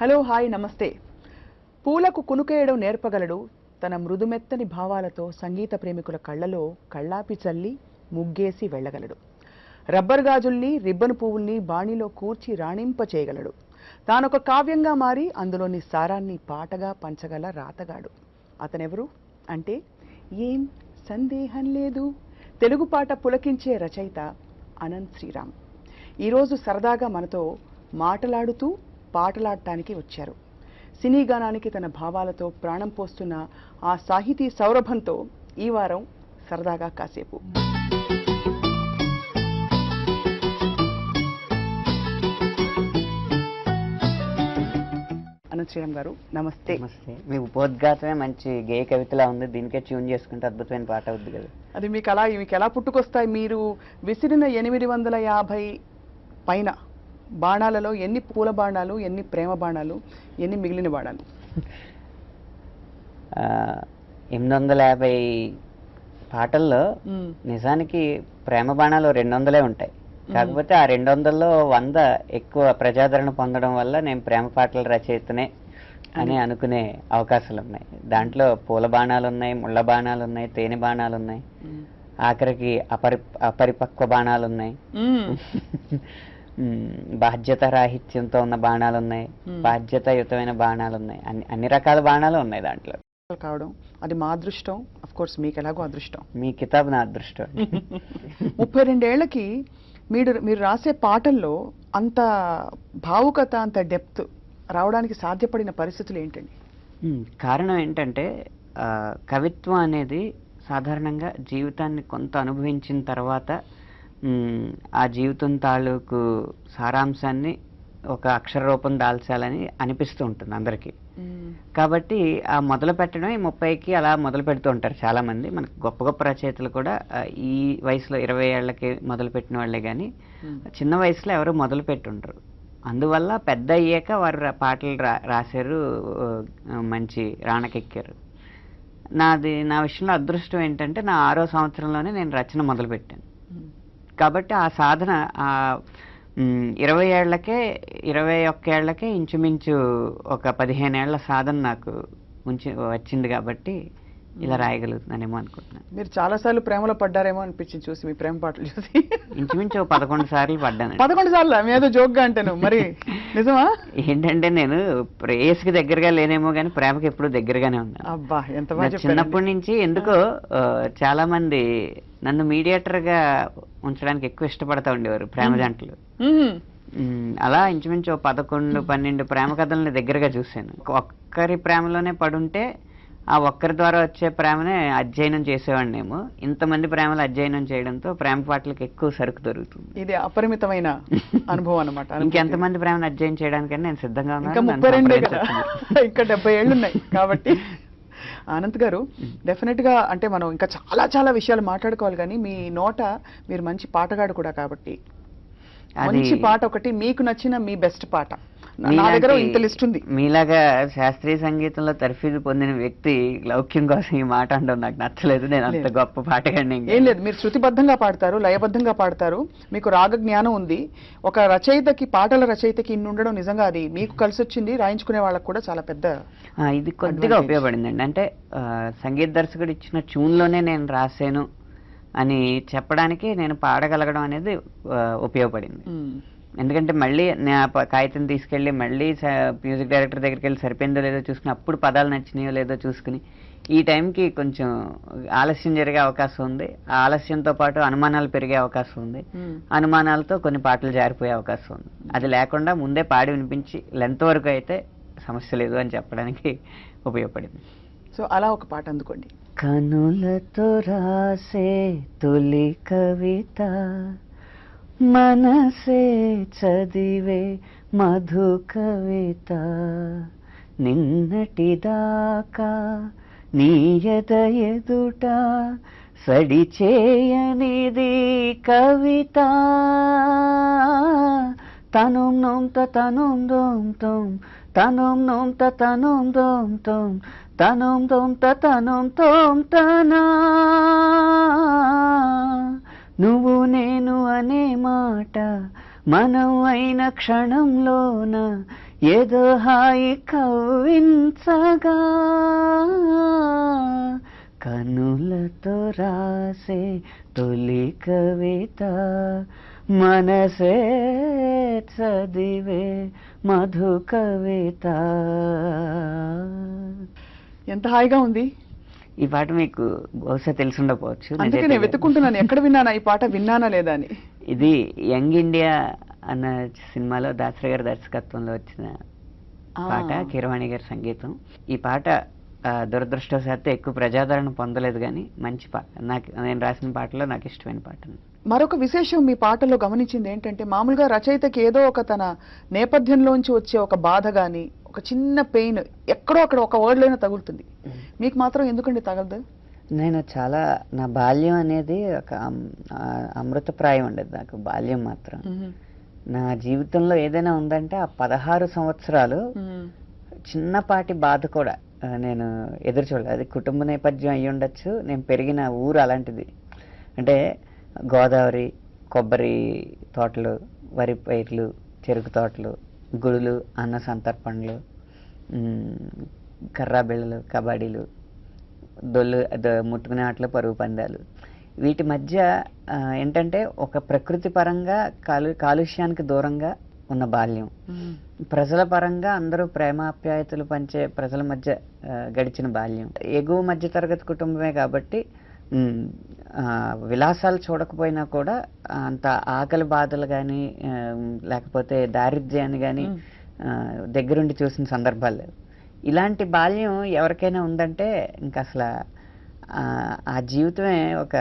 Hello hi నమస్తే. పూలకు కునుకేయడం నేర్పగలడు, తన మృదుమెత్తని భావాలతో సంగీత ప్రేమికుల కళ్ళలో కళ్ళాపి చల్లి ముగ్గేసి వెళ్ళగలడు. రబ్బర్ గాజుల్ని రిబ్బన్ పువ్వుల్ని బాణీలో కూర్చి రాణింప చేయగలడు. తానొక కావ్యంగా మారి అందులోని సారాన్ని పాటగా పంచగల రాతగాడు. అతనెవరు అంటే ఏం సందేహం లేదు, తెలుగు పాట పులకించే రచయిత అనంత్ శ్రీరామ్. ఈరోజు సరదాగా మనతో మాటలాడుతూ పాటలాడటానికి వచ్చారు. సినీ గానానికి తన భావాలతో ప్రాణం పోస్తున్న ఆ సాహితీ సౌరభంతో ఈ వారం సరదాగా కాసేపు. అనంత్ శ్రీరామ్ గారు నమస్తే. నమస్తే. మీ ఉపోద్ఘాతమే మంచి గేయ కవితలా ఉంది, దీనికే ట్యూన్ చేసుకుంటే అద్భుతమైన పాట అవుద్ది కదా. అది మీకు ఎలా పుట్టుకొస్తాయి? మీరు విసిరిన 850 పైన బాణాలలో ఎన్ని పూల బాణాలు, ఎన్ని ప్రేమ బాణాలు, ఎన్ని మిగిలిన బాణాలు? 850 పాటల్లో నిజానికి ప్రేమ బాణాలు 200 ఉంటాయి. కాకపోతే ఆ 200లో 100 ఎక్కువ ప్రజాదరణ పొందడం వల్ల నేను ప్రేమ పాటల రచయితనే అని అనుకునే అవకాశాలు ఉన్నాయి. దాంట్లో పూల బాణాలు ఉన్నాయి, ముళ్ళ బాణాలు ఉన్నాయి, తేనె బాణాలు ఉన్నాయి, ఆఖరికి అపరిపక్వ బాణాలు ఉన్నాయి, బాధ్యత రాహిత్యంతో ఉన్న బాణాలు ఉన్నాయి, బాధ్యతాయుతమైన బాణాలు ఉన్నాయి, అన్ని రకాల బాణాలు ఉన్నాయి దాంట్లో. కావడం అది మా అదృష్టం. అఫ్ కోర్స్ మీకు ఎలాగో అదృష్టం. మీ కితాబ్ నా అదృష్టం. 32 ఏళ్లకి మీరు రాసే పాటల్లో అంత భావుకత, అంత డెప్త్ రావడానికి సాధ్యపడిన పరిస్థితులు ఏంటండి? కారణం ఏంటంటే కవిత్వం అనేది సాధారణంగా జీవితాన్ని కొంత అనుభవించిన తర్వాత ఆ జీవితం తాలూకు సారాంశాన్ని ఒక అక్షర రూపం దాల్చాలని అనిపిస్తూ ఉంటుంది అందరికీ. కాబట్టి ఆ మొదలు పెట్టడమే 30కి అలా మొదలు పెడుతూ ఉంటారు చాలామంది. మనకు గొప్ప గొప్ప రచయితలు కూడా ఈ వయసులో 20 ఏళ్లకి మొదలుపెట్టిన వాళ్ళే కానీ చిన్న వయసులో ఎవరు మొదలు పెట్టుంటారు. అందువల్ల పెద్ద అయ్యాక వారు పాటలు రాశారు, మంచి రాణకెక్కారు. నా విషయంలో అదృష్టం ఏంటంటే నా 6వ సంవత్సరంలోనే నేను రచన మొదలుపెట్టాను. కాబట్టి ఆ సాధన 20 ఏళ్లకే 21 ఏళ్లకే ఇంచుమించు ఒక 15 ఏళ్ల సాధన నాకు వచ్చింది. కాబట్టి ఇలా రాయగలుగుతున్నానేమో అనుకుంటున్నాను. మీరు చాలాసార్లు ప్రేమలో పడ్డారేమో అనిపించింది చూసి, మీ ప్రేమ పాటలు చూసి. ఇంచుమించు 11 సార్లు పడ్డాను. 11 సార్లు ఏదో జోక్గా అంటాను, మరి నిజమా? ఏంటంటే నేను ప్రేయస్కి దగ్గరగా లేనేమో కానీ ప్రేమకి ఎప్పుడు దగ్గరగానే ఉన్నాను. అబ్బా, ఎంత బాగా చెప్పారు. చిన్నప్పటి నుంచి ఎందుకో చాలా మంది నన్ను మీడియేటర్గా ఉంచడానికి ఎక్కువ ఇష్టపడతా ఉండేవారు ప్రేమ జంటలు. అలా ఇంచుమించు 11-12 ప్రేమ కథల్ని దగ్గరగా చూశాను. ఒక్కరి ప్రేమలోనే పడుంటే ఆ ఒక్కరి ద్వారా వచ్చే ప్రేమనే అధ్యయనం చేసేవాడినేమో. ఇంతమంది ప్రేమలు అధ్యయనం చేయడంతో ప్రేమ పాటలకు ఎక్కువ సరుకు దొరుకుతుంది. ఇది అపరిమితమైన అనుభవం అన్నమాట. ఇంకెంతమంది ప్రేమను అధ్యయనం చేయడానికని నేను సిద్ధంగా ఉన్నాను. ఇంకా 32 కదా, ఇంకా 70 ఏళ్ళు ఉన్నాయి. కాబట్టి అనంత్ గారు, డెఫినెట్గా అంటే మనం ఇంకా చాలా చాలా విషయాలు మాట్లాడుకోవాలి, కానీ మీ నోట మీరు మంచి పాటగాడు కూడా కాబట్టి మంచి పాట ఒకటి మీకు నచ్చిన మీ బెస్ట్ పాట. నా దగ్గర ఇంత లిస్ట్ ఉంది. మీలాగా శాస్త్రీయ సంగీతంలో తర్ఫీదు పొందిన వ్యక్తి లౌక్యం కోసం ఈ మాట అనడం నాకు నచ్చలేదు. నేను అంత గొప్ప పాటగాడిని ఏం లేదు. మీరు శృతిబద్ధంగా పాడతారు, లయబద్ధంగా పాడతారు, మీకు రాగ జ్ఞానం ఉంది. ఒక రచయితకి, పాటల రచయితకి ఇన్ని ఉండడం నిజంగా అది మీకు కలిసి వచ్చింది. రాయించుకునే వాళ్ళకి కూడా చాలా పెద్ద ఇది కొద్దిగా ఉపయోగపడిందండి. అంటే సంగీత దర్శకుడు ఇచ్చిన ట్యూన్లోనే నేను రాశాను అని చెప్పడానికి నేను పాడగలగడం అనేది ఉపయోగపడింది. ఎందుకంటే మళ్ళీ కాగితం తీసుకెళ్ళి మళ్ళీ మ్యూజిక్ డైరెక్టర్ దగ్గరికి వెళ్ళి సరిపోయిందో లేదో చూసుకుని అప్పుడు పదాలు నచ్చినాయో లేదో చూసుకుని ఈ టైంకి కొంచెం ఆలస్యం జరిగే అవకాశం ఉంది. ఆ ఆలస్యంతో పాటు అనుమానాలు పెరిగే అవకాశం ఉంది. అనుమానాలతో కొన్ని పాటలు జారిపోయే అవకాశం ఉంది. అది లేకుండా ముందే పాడి వినిపించి లెంత్ వరకు అయితే సమస్య లేదు అని చెప్పడానికి ఉపయోగపడింది. సో అలా ఒక పాట అందుకోండి. కనులతో రాసే తొలి కవిత, మనసే చదివే మధు కవిత, నిన్నటిదాకా నీ ఎదుట సడి చేయనిది కవిత, తనుం నోంత తనుం దోం తోం తనుం నోంత తనుం దోం తోం తనుం దోంత తనుం తోం తనా, నువ్వు నేను అనే మాట మనం అయిన క్షణంలోన ఏదో హాయి కవ్వించగా కనులతో రాసే తొలి కవిత మనసే చదివే మధు కవిత. ఎంత హాయిగా ఉంది. ఈ పాట మీకు బహుశా తెలిసి ఉండకపోవచ్చు. అందుకే నేను వెతుక్కుంటున్నాను ఎక్కడ విన్నానా ఈ పాట, విన్నానా లేదా అని. ఇది యంగ్ ఇండియా అన్న సినిమాలో దాసరి గారి దర్శకత్వంలో వచ్చిన పాట, కీరవాణి గారి సంగీతం. ఈ పాట దురదృష్టవశాత్తు ఎక్కువ ప్రజాదరణ పొందలేదు, కానీ మంచి పాట. నేను రాసిన పాటలో నాకు ఇష్టమైన పాట. మరొక విశేషం మీ పాటలో గమనించింది ఏంటంటే, మామూలుగా రచయితకి ఏదో ఒక తన నేపథ్యంలోంచి వచ్చే ఒక బాధ గాని, ఒక చిన్న పెయిన్ ఎక్కడో అక్కడ ఒక వర్డ్లోనే తగులుతుంది. మీకు మాత్రం ఎందుకండి తగలదు? నేను చాలా, నా బాల్యం అనేది ఒక అమృతప్రాయం ఉండేది నాకు. బాల్యం మాత్రం నా జీవితంలో ఏదైనా ఉందంటే ఆ 16 సంవత్సరాలు చిన్నపాటి బాధ కూడా నేను ఎదురు చూడలేదు. అది కుటుంబ నేపథ్యం అయ్యి ఉండొచ్చు, నేను పెరిగిన ఊరు అలాంటిది. అంటే గోదావరి, కొబ్బరి తోటలు, వరి పైర్లు, చెరుకు తోటలు, గుడులు, అన్న సంతర్పణలు, కర్రా బిళ్ళలు, కబడ్డీలు, ముట్టుకునే ఆటలు, పరుగు పందాలు. వీటి మధ్య ఏంటంటే ఒక ప్రకృతి పరంగా కాలుష్యానికి దూరంగా ఉన్న బాల్యం, ప్రజల పరంగా అందరూ ప్రేమాప్యాయతలు పంచే ప్రజల మధ్య గడిచిన బాల్యం. ఎగువ మధ్య తరగతి కుటుంబమే కాబట్టి విలాసాలు చూడకపోయినా కూడా అంత ఆకలి బాధలు కానీ లేకపోతే దారిద్ర్యాన్ని కానీ దగ్గరుండి చూసిన సందర్భాలు లేవు. ఇలాంటి బాల్యం ఎవరికైనా ఉందంటే ఇంకా అసలు ఆ జీవితమే ఒక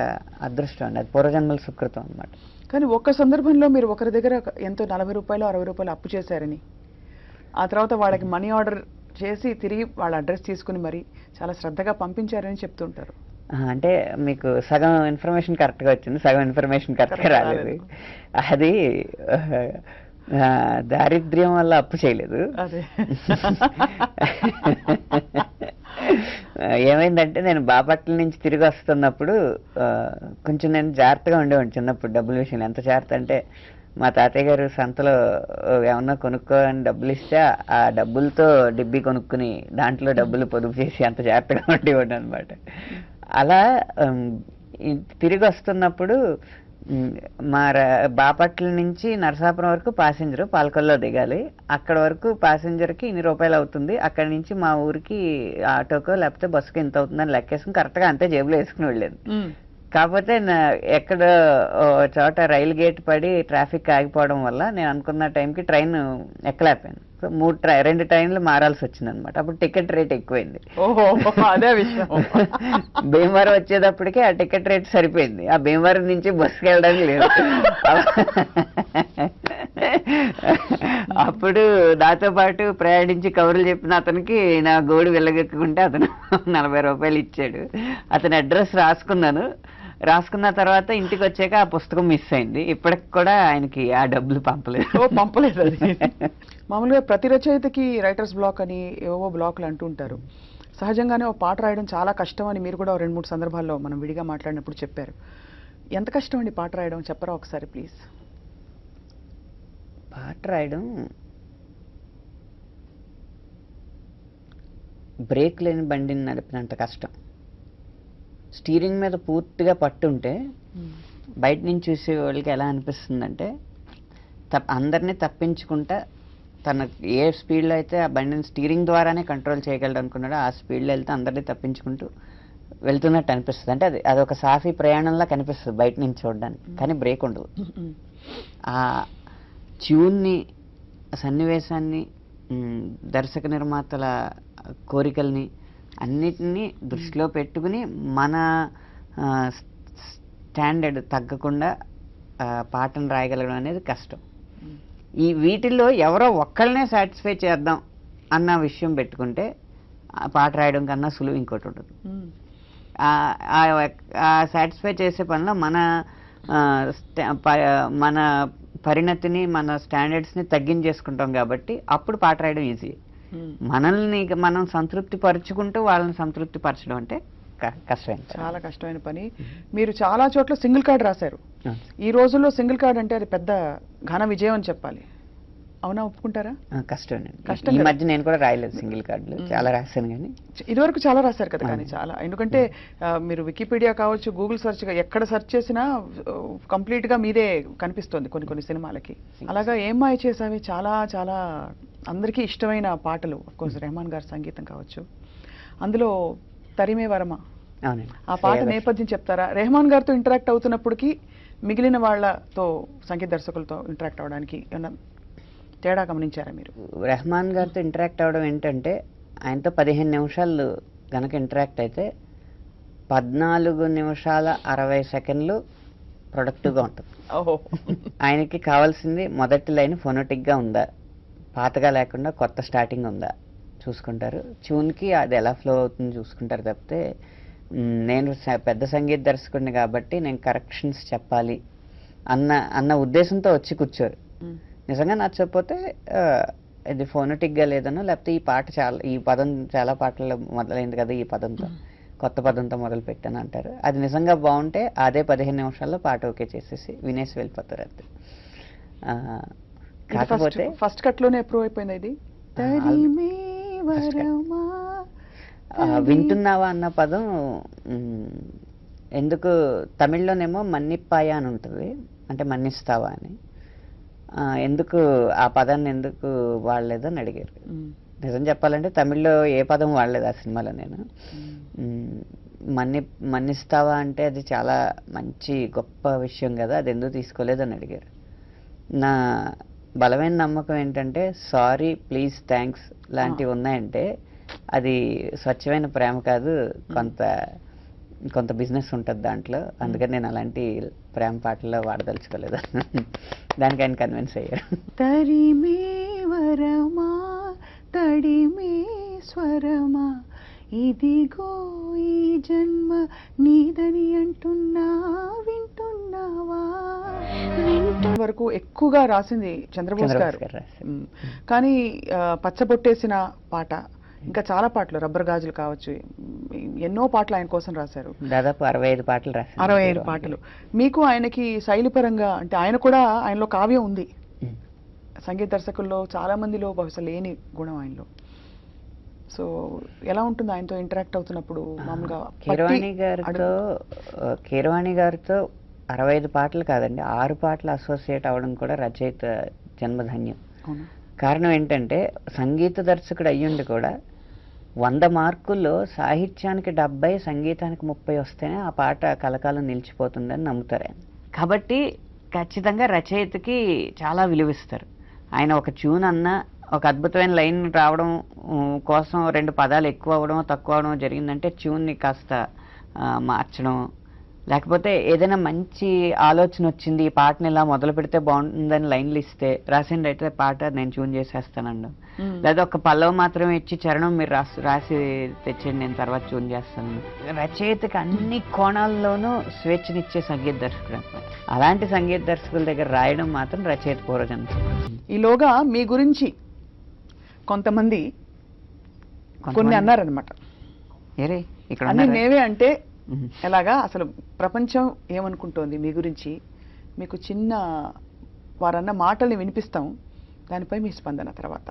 అదృష్టం అండి, అది పూర్వజన్మల సుకృతం అన్నమాట. కానీ ఒక్క సందర్భంలో మీరు ఒకరి దగ్గర ఎంతో 40 రూపాయలు 60 రూపాయలు అప్పు చేశారని, ఆ తర్వాత వాళ్ళకి మనీ ఆర్డర్ చేసి తిరిగి వాళ్ళ అడ్రస్ తీసుకుని మరి చాలా శ్రద్ధగా పంపించారని చెప్తుంటారు. అంటే మీకు సగం ఇన్ఫర్మేషన్ కరెక్ట్గా వచ్చింది, సగం ఇన్ఫర్మేషన్ కరెక్ట్గా రాలేదు. అది దారిద్ర్యం వల్ల అప్పు చేయలేదు. ఏమైందంటే నేను బాపట్ల నుంచి తిరిగి వస్తున్నప్పుడు కొంచెం నేను జాగ్రత్తగా ఉండేవాడిని చిన్నప్పుడు డబ్బుల విషయంలో. ఎంత జాగ్రత్త అంటే మా తాతయ్య గారు సంతలో ఏమన్నా కొనుక్కోని డబ్బులు ఇస్తే ఆ డబ్బులతో డిబ్బీ కొనుక్కుని దాంట్లో డబ్బులు పొదుపు చేసి అంత జాగ్రత్తగా ఉండేవాడిని అనమాట. అలా తిరిగి వస్తున్నప్పుడు మా బాపట్ల నుంచి నరసాపురం వరకు ప్యాసింజర్ పాలకొల్లో దిగాలి. అక్కడ వరకు ప్యాసింజర్కి ఇన్ని రూపాయలు అవుతుంది, అక్కడి నుంచి మా ఊరికి ఆటోకో లేకపోతే బస్సుకి ఇంత అవుతుందని లెక్కేసుకుని కరెక్ట్గా అంతే జేబులో వేసుకుని వెళ్ళాను. కాకపోతే ఎక్కడ చోట రైలు గేట్ పడి ట్రాఫిక్ ఆగిపోవడం వల్ల నేను అనుకున్న టైంకి ట్రైన్ ఎక్కలేకపోయాను. సో 2 ట్రైన్లు మారాల్సి వచ్చింది అనమాట. అప్పుడు టికెట్ రేట్ ఎక్కువైంది. భీమవరం వచ్చేటప్పటికే ఆ టికెట్ రేట్ సరిపోయింది, ఆ భీమవరం నుంచి బస్సుకి వెళ్ళడానికి లేదు. అప్పుడు నాతో పాటు ప్రయాణించి కబుర్లు చెప్పిన అతనికి నా గోడు వెళ్ళగెత్తుకుంటే అతను 40 రూపాయలు ఇచ్చాడు. అతని అడ్రస్ రాసుకున్న తర్వాత ఇంటికి వచ్చాక ఆ పుస్తకం మిస్ అయింది. ఇప్పటికి కూడా ఆయనకి ఆ డబ్బులు పంపలేదు. మామూలుగా ప్రతి రచయితకి రైటర్స్ బ్లాక్ అని ఏవో బ్లాక్లు అంటూ ఉంటారు. సహజంగానే ఒక పాట రాయడం చాలా కష్టం అని మీరు కూడా 2-3 సందర్భాల్లో మనం విడిగా మాట్లాడినప్పుడు చెప్పారు. ఎంత కష్టం అండి పాట రాయడం, చెప్పరా ఒకసారి ప్లీజ్? పాట రాయడం బ్రేక్ లేని బండిని నడిపినంత కష్టం. స్టీరింగ్ మీద పూర్తిగా పట్టుంటే బయట నుంచి చూసే వాళ్ళకి ఎలా అనిపిస్తుందంటే అందరినీ తప్పించుకుంటా తన ఏ స్పీడ్లో అయితే ఆ బండిని స్టీరింగ్ ద్వారానే కంట్రోల్ చేయగలడు అనుకున్నాడో ఆ స్పీడ్లో వెళ్తే అందరినీ తప్పించుకుంటూ వెళ్తున్నట్టు అనిపిస్తుంది. అంటే అది ఒక సాఫీ ప్రయాణంలా కనిపిస్తుంది బయట నుంచి చూడడానికి, కానీ బ్రేక్ ఉండదు. ఆ ట్యూన్ని, సన్నివేశాన్ని, దర్శక నిర్మాతల కోరికల్ని అన్నిటినీ దృష్టిలో పెట్టుకుని మన స్టాండర్డ్ తగ్గకుండా పాటను రాయగలగడం అనేది కష్టం. ఈ వీటిల్లో ఎవరో ఒక్కళ్ళనే సాటిస్ఫై చేద్దాం అన్న విషయం పెట్టుకుంటే పాట రాయడం కన్నా సులువు ఇంకోటి ఉండదు. ఆ సాటిస్ఫై చేసే పనిలో మన పరిణతిని, మన స్టాండర్డ్స్ని తగ్గించేసుకుంటాం కాబట్టి అప్పుడు పాట రాయడం ఈజీ. మనల్ని మనం సంతృప్తి పరుచుకుంటూ వాళ్ళని సంతృప్తి పరచడం అంటే కష్టమైన, చాలా కష్టమైన పని. మీరు చాలా చోట్ల సింగిల్ కార్డ్ రాశారు. ఈ రోజుల్లో సింగిల్ కార్డ్ అంటే అది పెద్ద ఘన విజయం అని చెప్పాలి. అవునా, ఒప్పుకుంటారా? కష్టమేనండి. కష్టం ఈ కదా. మధ్య నేను కూడా రాయలేదు సింగిల్ కార్డులు, చాలా రాశాను కానీ. ఇదివరకు చాలా రాశారు కదా, కానీ అవును. చాలా. ఎందుకంటే మీరు వికీపీడియా కావచ్చు, గూగుల్ సెర్చ్ ఎక్కడ సెర్చ్ చేసినా కంప్లీట్ గా మీదే కనిపిస్తుంది కొన్ని కొన్ని సినిమాలకి. అలాగా ఏం మాయ చేసావి చాలా చాలా అందరికీ ఇష్టమైన పాటలు. కోర్స్ రెహమాన్ గారి సంగీతం కావచ్చు. అందులో తరిమే వరమ, అవునండి. ఆ పాట నేపథ్యం చెప్తారా? రెహమాన్ గారితో ఇంటరాక్ట్ అవుతున్నప్పటికీ మిగిలిన వాళ్ళతో, సంగీత దర్శకులతో ఇంటరాక్ట్ అవ్వడానికి ఏమన్నా తేడా గమనించారా మీరు? రెహమాన్ గారితో ఇంటరాక్ట్ అవ్వడం ఏంటంటే, ఆయనతో 15 నిమిషాలు కనుక ఇంటరాక్ట్ అయితే 14 నిమిషాల 60 సెకండ్లు ప్రొడక్టివ్గా ఉంటుంది. ఓహో. ఆయనకి కావాల్సింది మొదటి లైన్ ఫొనోటిక్గా ఉందా, పాతగా లేకుండా కొత్త స్టార్టింగ్ ఉందా చూసుకుంటారు. ట్యూన్కి అది ఎలా ఫ్లో అవుతుంది చూసుకుంటారు తప్పితే, నేను పెద్ద సంగీత దర్శకుడిని కాబట్టి నేను కరెక్షన్స్ చెప్పాలి అన్న ఉద్దేశంతో వచ్చి కూర్చోరు. నిజంగా నచ్చకపోతే ఇది ఫోనటిక్గా లేదనో, లేకపోతే ఈ పదం చాలా పాటల్లో మొదలైంది కదా, ఈ పదంతో కొత్త పదంతో మొదలు పెట్టాను అంటారు. అది నిజంగా బాగుంటే అదే 15 నిమిషాల్లో పాట ఓకే చేసేసి వినేసి వెళ్ళిపోతారు అంతే. కాకపోతే ఫస్ట్ కట్ లోనే అప్రూవ్ అయిపోయింది ఇది. వింటున్నావా అన్న పదం ఎందుకు తమిళ్లోనేమో మన్నిప్పాయ అని ఉంటుంది, అంటే మన్నిస్తావా అని. ఎందుకు ఆ పదాన్ని ఎందుకు వాడలేదని అడిగారు. నిజం చెప్పాలంటే తమిళ్లో ఏ పదం వాడలేదు ఆ సినిమాలో నేను. మన్నిస్తావా అంటే అది చాలా మంచి గొప్ప విషయం కదా, అది ఎందుకు తీసుకోలేదని అడిగారు. నా బలమైన నమ్మకం ఏంటంటే సారీ, ప్లీజ్, థ్యాంక్స్ లాంటివి ఉన్నాయంటే అది స్వచ్ఛమైన ప్రేమ కాదు, కొంత బిజినెస్ ఉంటుంది దాంట్లో. అందుకని నేను అలాంటి ప్రేమ పాటల్లో వాడదలుచుకోలేదు. దానికి ఆయన కన్విన్స్ అయ్యారు. తరిమే వరమా తడిమే స్వరమా ఇదిగో ఈ జన్మ నీదని అంటున్నా వింటున్నావా. వరకు ఎక్కువగా రాసింది చంద్రబోస్ గారు. కానీ పచ్చబొట్టేసిన పాట, ఇంకా చాలా పాటలు, రబ్బర్ గాజులు కావచ్చు, ఎన్నో పాటలు ఆయన కోసం రాశారు. దాదాపు 65 పాటలు రాశారు. 65 పాటలు. మీకు ఆయనకి శైలిపరంగా అంటే ఆయన కూడా, ఆయనలో కావ్యం ఉంది. సంగీత దర్శకుల్లో చాలా మందిలో బహుశా లేని గుణం ఆయనలో. సో ఎలా ఉంటుంది ఆయనతో ఇంటరాక్ట్ అవుతున్నప్పుడు? మామూలుగా కీరవాణి గారితో 65 పాటలు కాదండి, 6 పాటలు అసోసియేట్ అవ్వడం కూడా రచయిత జన్మధన్యం. కారణం ఏంటంటే సంగీత దర్శకుడు అయ్యుండి కూడా 100 మార్కుల్లో సాహిత్యానికి 70, సంగీతానికి 30 వస్తేనే ఆ పాట కలకాలం నిలిచిపోతుందని నమ్ముతారు ఆయన. కాబట్టి ఖచ్చితంగా రచయితకి చాలా విలువిస్తారు. ఆయన ఒక ట్యూన్ అన్నా, ఒక అద్భుతమైన లైన్ రావడం కోసం 2 పదాలు ఎక్కువ అవ్వడం తక్కువ అవడం జరిగిందంటే ట్యూన్ని కాస్త మార్చడం, లేకపోతే ఏదైనా మంచి ఆలోచన వచ్చింది, ఈ పాటని ఇలా మొదలు పెడితే బాగుంటుందని లైన్లు ఇస్తే రాసింది అయితే పాట నేను ట్యూన్ చేసేస్తానండి. లేదా ఒక పల్లవ మాత్రమే ఇచ్చి చరణం మీరు రాసి తెచ్చండి, నేను తర్వాత ట్యూన్ చేస్తాను. రచయితకి అన్ని కోణాల్లోనూ స్వేచ్ఛనిచ్చే సంగీత దర్శకుడు అనమాట. అలాంటి సంగీత దర్శకుల దగ్గర రాయడం మాత్రం రచయిత పూర్వజన్మ. ఈలోగా మీ గురించి కొంతమంది కొన్ని అన్నారనమాట. అన్ని మేవే అంటే ఎలాగా, అసలు ప్రపంచం ఏమనుకుంటోంది మీ గురించి? మీకు చిన్న వారన్న మాటల్ని వినిపిస్తాం, దానిపై మీ స్పందన తర్వాత.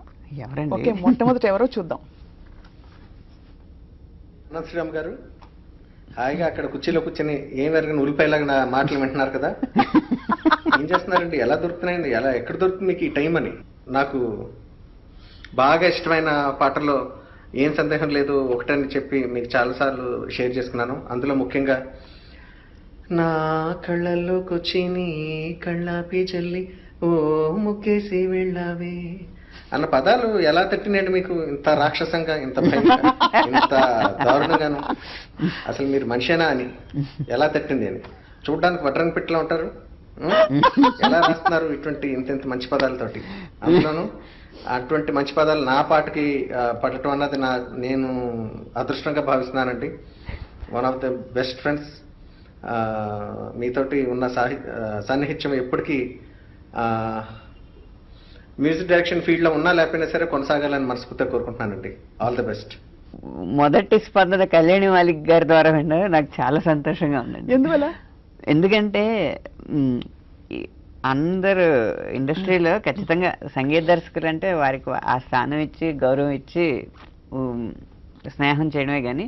ఓకే, మొట్టమొదట ఎవరో చూద్దాం. శ్రీరామ్ గారు హాయిగా అక్కడ కుర్చీలో కూర్చొని ఏం ఎరగని ఉల్లిపాయలాగా నా మాటలు వింటున్నారు కదా. ఏం చేస్తున్నారండి? ఎలా దొరుకుతున్నాయండి? ఎక్కడ దొరుకుతుంది మీకు ఈ టైం అని? నాకు బాగా ఇష్టమైన పాటల్లో ఏం సందేహం లేదు ఒకటని చెప్పి మీకు చాలాసార్లు షేర్ చేసుకున్నాను. అందులో ముఖ్యంగా నా కళ్ళల్లోకొచ్చి నీ కళ్ళాపి చల్లి ఓ ముక్కేసి వెళ్ళావే అన్న పదాలు ఎలా తట్టినాయండి మీకు? ఇంత రాక్షసంగా, ఇంత భయంగా, ఇంత దారుణంగాను, అసలు మీరు మనిషేనా అని ఎలా తట్టింది అని. చూడడానికి వడ్రంగి పెట్టిలా ఉంటారు, ఎలా రాస్తున్నారు ఇటువంటి ఇంత మంచి పదాలతోటి. అందులోనూ అటువంటి మంచి పదాలు నా పాటకి పడటం అన్నది నేను అదృష్టంగా భావిస్తున్నానండి. One of the best friends. మీతోటి ఉన్న సాన్నిహిత్యం ఎప్పటికీ మ్యూజిక్ డైరెక్షన్ ఫీల్డ్లో ఉన్నా లేకపోయినా సరే కొనసాగాలని మనస్ఫూర్తిగా కోరుకుంటున్నానండి. All the best. మొదటి స్పందన కళ్యాణి మాలిక్ గారి ద్వారా విన్నారు, నాకు చాలా సంతోషంగా ఉందండి. ఎందువల్ల? ఎందుకంటే అందరూ ఇండస్ట్రీలో ఖచ్చితంగా సంగీత దర్శకులు అంటే వారికి ఆ స్థానం ఇచ్చి గౌరవం ఇచ్చి ఉమ్, స్నేహం చేయడమే కానీ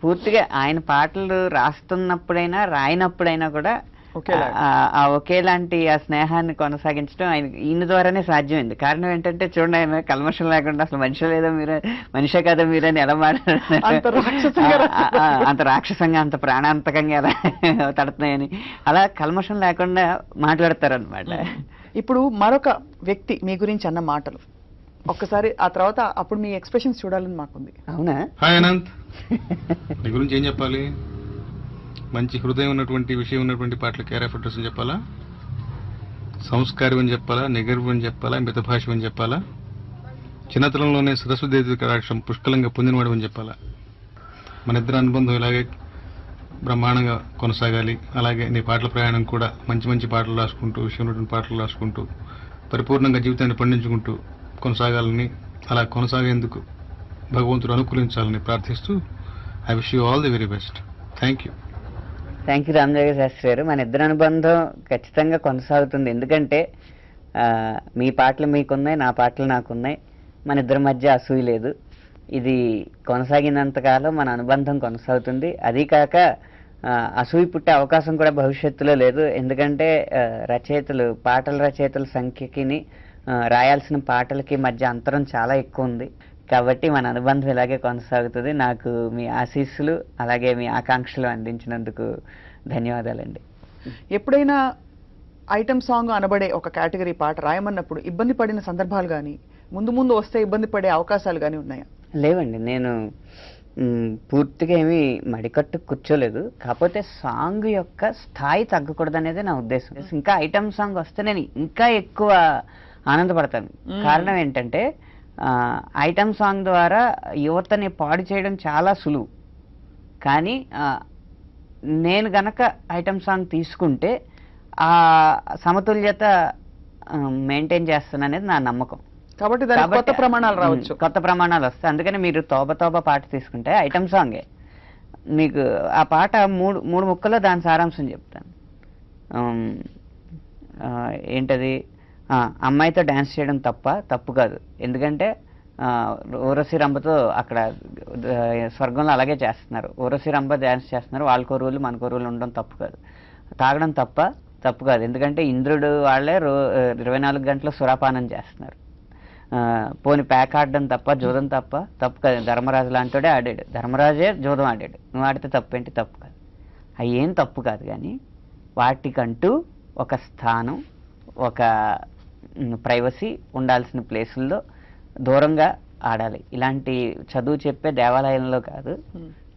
పూర్తిగా ఆయన పాటలు రాస్తున్నప్పుడైనా రాయినప్పుడైనా కూడా ఒకేలాగా. ఆ ఒకేలాంటి ఆ స్నేహాన్ని కొనసాగించడం ఆయన ఈయన ద్వారానే సాధ్యమైంది. కారణం ఏంటంటే చూడండి, ఆయన కల్మషం లేకుండా అసలు మనిషి లేదా మీరు, మనిషే కదా మీరు అని ఎలా అంత రాక్షసంగా రాశారు. అంత రాక్షసంగా అంత ప్రాణాంతకంగా ఎలా తడుతున్నాయని అలా కల్మషం లేకుండా మాట్లాడతారనమాట. ఇప్పుడు మరొక వ్యక్తి మీ గురించి అన్న మాటలు ఒక్కసారి, ఆ తర్వాత అప్పుడు మీ ఎక్స్ప్రెషన్స్ చూడాలని మాకుంది. అవునా? హాయ్ అనంత్, నీ గురించి ఏం చెప్పాలి? మంచి హృదయం ఉన్నటువంటి విషయం ఉన్నటువంటి పాటలు కేర్ ఆఫ్ అడ్రస్ అని చెప్పాలా, సంస్కారం అని చెప్పాలా, నిగర్వం అని చెప్పాలా, మితభాషం అని చెప్పాలా, చిన్నతనంలోనే సరస్వతి కటాక్షం పుష్కలంగా పొందినవాడు అని చెప్పాలా, మన ఇద్దరు అనుబంధం ఇలాగే బ్రహ్మాండంగా కొనసాగాలి. అలాగే నీ పాటల ప్రయాణం కూడా మంచి మంచి పాటలు రాసుకుంటూ, విషయం ఉన్నటువంటి పాటలు రాసుకుంటూ పరిపూర్ణంగా జీవితాన్ని పండించుకుంటూ కొనసాగాలని, అలా కొనసాగేందుకు భగవంతుడు అనుకూలించాలని ప్రార్థిస్తూ I wish you all the very best. Thank you. Thank you Ramajoga Sastry garu. మన ఇద్దరు అనుబంధం ఖచ్చితంగా కొనసాగుతుంది. ఎందుకంటే మీ పాటలు మీకున్నాయి, నా పాటలు నాకున్నాయి. మన ఇద్దరి మధ్య అసూయ లేదు. ఇది కొనసాగినంతకాలం మన అనుబంధం కొనసాగుతుంది. అదీ కాక అసూయ పుట్టే అవకాశం కూడా భవిష్యత్తులో లేదు. ఎందుకంటే పాటల రచయితల సంఖ్యకిని రాయాల్సిన పాటలకి మధ్య అంతరం చాలా ఎక్కువ ఉంది. కాబట్టి మన అనుబంధం ఇలాగే కొనసాగుతుంది. నాకు మీ ఆశీస్సులు అలాగే మీ ఆకాంక్షలు అందించినందుకు ధన్యవాదాలండి. ఎప్పుడైనా ఐటమ్ సాంగ్ అనబడే ఒక కేటగిరీ పాట రాయమన్నప్పుడు ఇబ్బంది పడిన సందర్భాలు కానీ, ముందు ముందు వస్తే ఇబ్బంది పడే అవకాశాలు కానీ ఉన్నాయా? లేవండి, నేను పూర్తిగా ఏమీ మడికట్టు కూర్చోలేదు. కాకపోతే సాంగ్ యొక్క స్థాయి తగ్గకూడదు అనేది నా ఉద్దేశం. ఇంకా ఐటమ్ సాంగ్ వస్తే నేను ఇంకా ఎక్కువ ఆనందపడతాను. కారణం ఏంటంటే ఐటమ్ సాంగ్ ద్వారా యువతని పాడు చేయడం చాలా సులువు. కానీ నేను గనక ఐటమ్ సాంగ్ తీసుకుంటే ఆ సమతుల్యత మెయింటైన్ చేస్తాను అనేది నా నమ్మకం. కాబట్టి కొత్త ప్రమాణాలు రావచ్చు, కొత్త ప్రమాణాలు వస్తాయి. అందుకని మీరు తోబ పాట తీసుకుంటే ఐటమ్ సాంగే మీకు ఆ పాట మూడు ముక్కల్లో దాని సారాంశం చెప్తాను. ఏంటది? అమ్మాయితో డ్యాన్స్ చేయడం తప్పు కాదు. ఎందుకంటే ఊరసి రంభతో అక్కడ స్వర్గంలో అలాగే చేస్తున్నారు. ఊరసి రంభ డ్యాన్స్ చేస్తున్నారు, వాళ్ళకో రూలు మనకో రూలు ఉండడం తప్పు కాదు. తాగడం తప్పు కాదు. ఎందుకంటే ఇంద్రుడు వాళ్ళే 24 గంటలు సురాపానం చేస్తున్నారు. పోని ప్యాక్ ఆడడం జూదం తప్పు కాదు. ధర్మరాజు లాంటివాడే ఆడాడు, ధర్మరాజే జూదం ఆడాడు, నువ్వు ఆడితే తప్పేంటి? తప్పు కాదు. అవి ఏం తప్పు కాదు. కానీ వాటికంటూ ఒక స్థానం, ఒక ప్రైవసీ ఉండాల్సిన ప్లేసుల్లో దూరంగా ఆడాలి. ఇలాంటి చదువు చెప్పే దేవాలయంలో కాదు.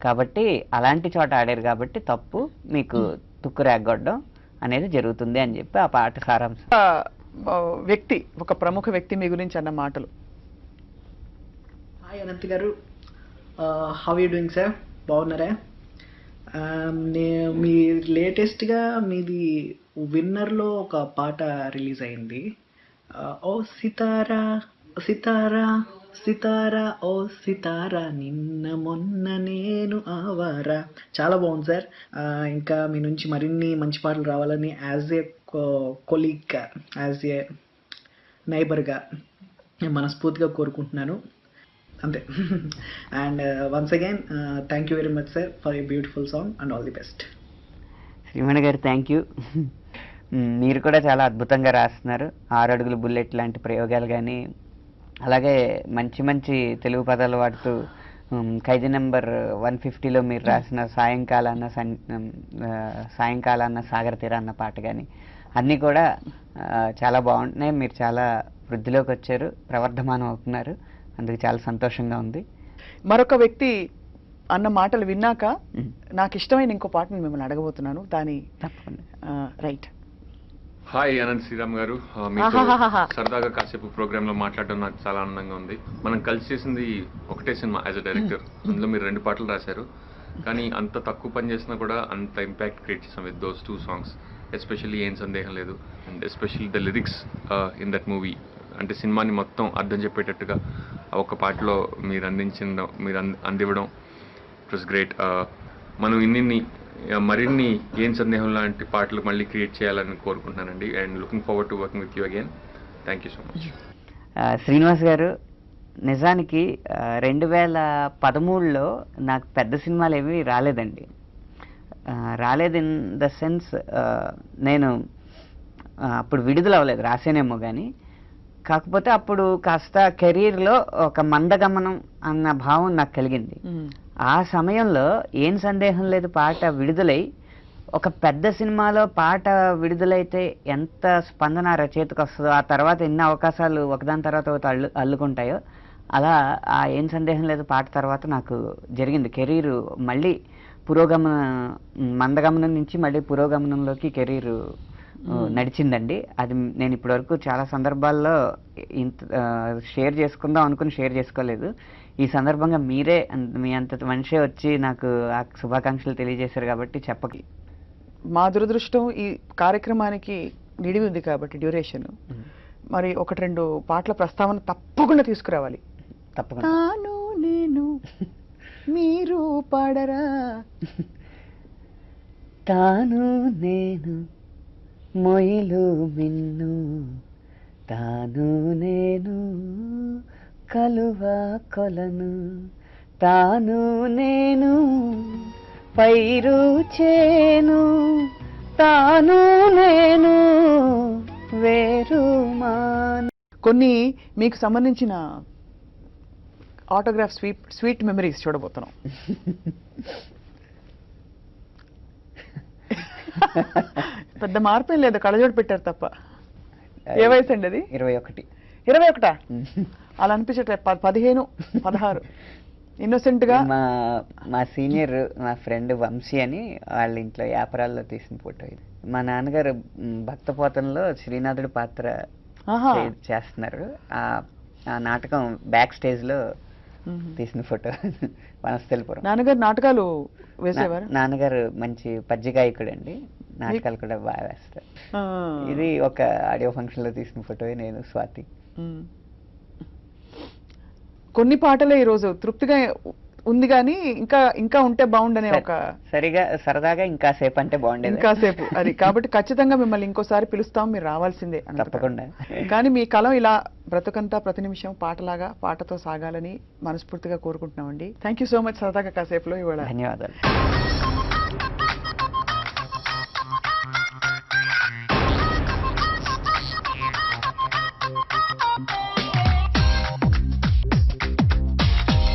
కాబట్టి అలాంటి చోట ఆడారు కాబట్టి తప్పు, మీకు తుక్కు రేగొట్టడం అనేది జరుగుతుంది అని చెప్పి ఆ పాట సారాంశం. వ్యక్తి, ఒక ప్రముఖ వ్యక్తి మీ గురించి అన్న మాటలు. హాయ్ అనంత్ గారు, హౌ యూ డూయింగ్ సార్? బాగున్నారా? మీ లేటెస్ట్గా మీది విన్నర్లో ఒక పాట రిలీజ్ అయింది. ఓ సితారా సితారా సితారా ఓ సితారా నిన్న మొన్న నేను ఆవారా. చాలా బాగుంది సార్. ఇంకా మీ నుంచి మరిన్ని మంచి పాటలు రావాలని as a colleague, as a నైబర్గా నేను మనస్ఫూర్తిగా కోరుకుంటున్నాను. అంతే. And once again thank you very much sir for a beautiful song and all the best. Srimani గారు థ్యాంక్ యూ. మీరు కూడా చాలా అద్భుతంగా రాస్తున్నారు. 6 అడుగుల బుల్లెట్ లాంటి ప్రయోగాలు కానీ, అలాగే మంచి మంచి తెలుగు పదాలు వాడుతూ ఖైదీ నెంబర్ 150లో మీరు రాసిన సాయంకాలాన్న సాగర తీర అన్న పాట కానీ అన్నీ కూడా చాలా బాగుంటున్నాయి. మీరు చాలా వృద్ధిలోకి వచ్చారు, ప్రవర్ధమానం అవుతున్నారు. అందుకు చాలా సంతోషంగా ఉంది. మరొక వ్యక్తి అన్న మాటలు విన్నాక నాకు ఇష్టమైన ఇంకో పాటను మిమ్మల్ని అడగబోతున్నాను. దాని తప్పకుండా. రైట్. హాయ్ అనంత్ శ్రీరామ్ గారు, మీతో సరదాగా కాసేపు ప్రోగ్రామ్ లో మాట్లాడడం నాకు చాలా ఆనందంగా ఉంది. మనం కలిసి చేసింది ఒకటే సినిమా యాజ్ అ డైరెక్టర్. అందులో మీరు 2 పాటలు రాశారు. కానీ అంత తక్కువ పని చేసినా కూడా అంత ఇంపాక్ట్ క్రియేట్ చేసాం విత్ దోస్ 2 సాంగ్స్. ఎస్పెషల్లీ ఏం సందేహం లేదు, and especially the lyrics in that movie. అంటే సినిమాని మొత్తం అర్థం చెప్పేటట్టుగా ఒక పాటలో మీరు అందివ్వడం ఇట్ వాస్ గ్రేట్. మనం ఇన్ని మరిన్ని ఏం సందేహం లాంటి పాటలు మళ్ళీ క్రియేట్ చేయాలని కోరుకుంటున్నానండి. And looking forward to working with you again. Thank you so much. Srinivas గారు, నిజానికి 2013లో నాకు పెద్ద సినిమాలు ఏమీ రాలేదండి. రాలేదు ఇన్ ద సెన్స్, నేను అప్పుడు విడుదల అవ్వలేదు, రాసేనేమో కానీ. కాకపోతే అప్పుడు కాస్త కెరీర్లో ఒక మందగమనం అన్న భావం నాకు కలిగింది. ఆ సమయంలో ఏం సందేహం లేదు పాట విడుదలై, ఒక పెద్ద సినిమాలో పాట విడుదలైతే ఎంత స్పందన రచయితకు వస్తుందో, ఆ తర్వాత ఎన్ని అవకాశాలు ఒకదాని తర్వాత ఒకటి అల్లుకుంటాయో, అలా ఆ ఏం సందేహం లేదు పాట తర్వాత నాకు జరిగింది. కెరీరు మళ్ళీ మందగమనం నుంచి మళ్ళీ పురోగమనంలోకి కెరీరు నడిచిందండి. అది నేను ఇప్పటివరకు చాలా సందర్భాల్లో ఇంత షేర్ చేసుకుందాం అనుకుని షేర్ చేసుకోలేదు. ఈ సందర్భంగా మీరే మీ అంత మనిషే వచ్చి నాకు ఆ శుభాకాంక్షలు తెలియజేశారు కాబట్టి చెప్పకి. మా దురదృష్టం ఈ కార్యక్రమానికి నిడివి ఉంది కాబట్టి డ్యూరేషన్, మరి 1-2 పాటల ప్రస్తావన తప్పకుండా తీసుకురావాలి. తప్పకుండా. తాను నేను మీరు పాడరా. తాను నేను మొయిలు మిన్ను, తాను నేను కలువ కొలను, తాను నేను పైరు చేను, తాను నేను వేరు మాను. కొన్ని మీకు సంబంధించిన ఆటోగ్రాఫ్ స్వీట్ మెమరీస్ చూడబోతున్నాం. పెద్ద మార్పేం లేదు, కళ్ళజోడు పెట్టారు తప్ప. ఏ వయసు అండి అది? 21. 21? అలా అనిపించట్లే, 15, 16 ఇన్నోసెంట్ గా. మా సీనియర్ మా ఫ్రెండ్ వంశీ అని వాళ్ళ ఇంట్లో వ్యాపారాల్లో తీసిన ఫోటో ఇది. మా నాన్నగారు భక్తపోతంలో శ్రీనాథుడి పాత్ర చేస్తున్నారు. ఆ నాటకం బ్యాక్ స్టేజ్ లో తీసిన ఫోటో. వనస్థలిపురం. నాన్నగారు నాటకాలు వేసేవారు? నాన్నగారు మంచి పద్య గాయకుడు అండి, నాటకాలు కూడా బాగా వేస్తారు. ఇది ఒక ఆడియో ఫంక్షన్ లో తీసిన ఫోటో. నేను స్వాతి. కొన్ని పాటలే ఈరోజు తృప్తిగా ఉంది, కానీ ఇంకా ఇంకా ఉంటే బాగుండనే ఒక సరదాగా ఇంకాసేపు అంటే బాగుండేది. ఇంకాసేపు అది. కాబట్టి ఖచ్చితంగా మిమ్మల్ని ఇంకోసారి పిలుస్తాం, మీరు రావాల్సిందే. తప్పకుండా. కానీ మీ కలం ఇలా బ్రతుకంతా ప్రతి నిమిషం పాటలాగా పాటతో సాగాలని మనస్ఫూర్తిగా కోరుకుంటున్నామండి. Thank you so much. సరదాగా కాసేపులో ఇవాళ. ధన్యవాదాలు.